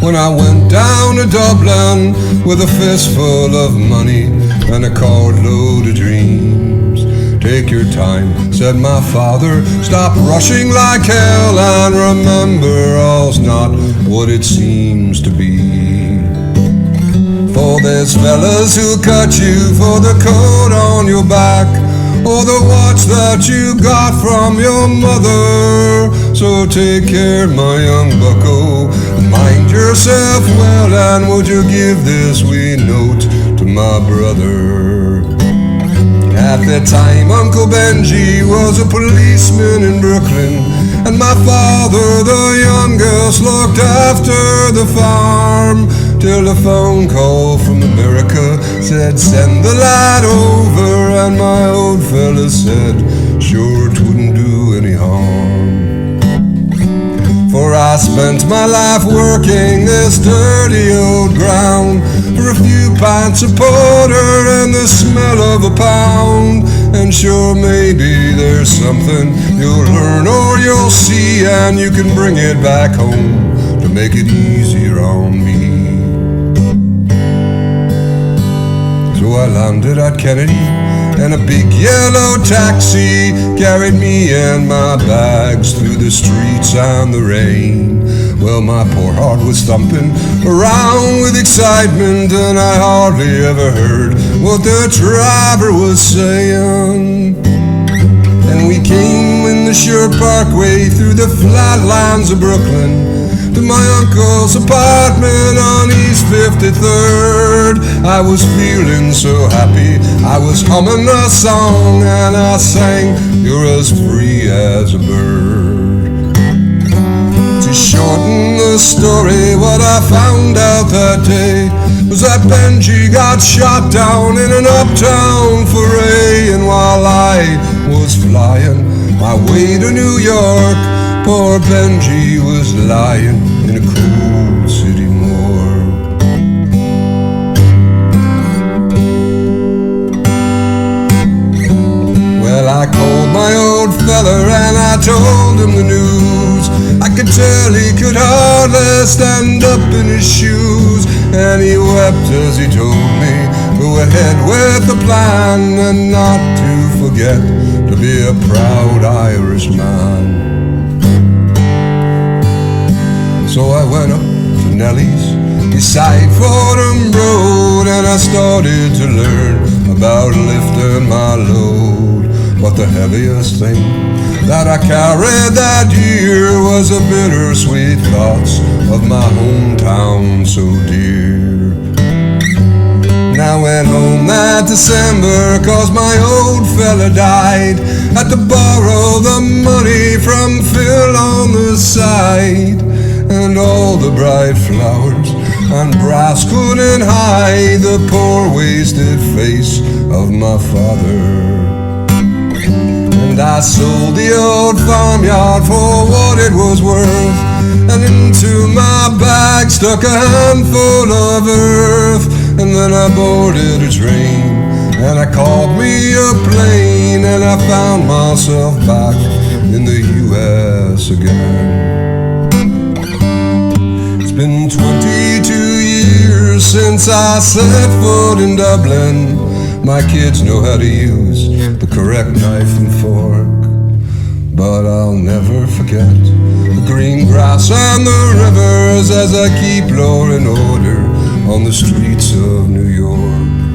when I went down to Dublin with a fistful of money and a carload of dreams. Take your time, said my father, stop rushing like hell and remember all's not what it seems to be. For there's fellas who cut you for the coat on your back or the watch that you got from your mother. So take care, my young bucko, mind yourself well, and would you give this wee note to my brother? At that time Uncle Benji was a policeman in Brooklyn, and my father, the youngest, looked after the farm, till a phone call from America said send the lad over, and my old fella said sure it wouldn't do any harm. For I spent my life working this dirty old ground for a few pints of porter and the smell of a pound. And sure, maybe there's something you'll learn or you'll see, and you can bring it back home to make it easier on me. So I landed at Kennedy, and a big yellow taxi carried me and my bags through the streets and the rain. Well, my poor heart was thumping around with excitement, and I hardly ever heard what the driver was saying. And we came in the Sure Parkway through the flatlands of Brooklyn to my uncle's apartment on East 53rd. I was feeling so happy, I was humming a song, and I sang, you're as free as a bird. To shorten the story, what I found out that day was that Benji got shot down in an uptown foray. And while I was flying my way to New York, poor Benji was lying in a cold city morgue. Well, I called my old fella and I told him the news. I could tell he could hardly stand up in his shoes, and he wept as he told me, go ahead with the plan and not to forget to be a proud Irishman. So I went up to Nellie's beside Fordham Road, and I started to learn about lifting my load. But the heaviest thing that I carried that year was the bittersweet thoughts of my hometown so dear. Now I went home that December, 'cause my old fella died. Had to borrow the money from Phil on the side, and all the bright flowers and brass couldn't hide the poor wasted face of my father. And I sold the old farmyard for what it was worth, and into my bag stuck a handful of earth. And then I boarded a train, and I caught me a plane, and I found myself back in the U.S. again. It's been 22 years since I set foot in Dublin. My kids know how to use the correct knife and fork, but I'll never forget the green grass and the rivers as I keep law and order on the streets of New York.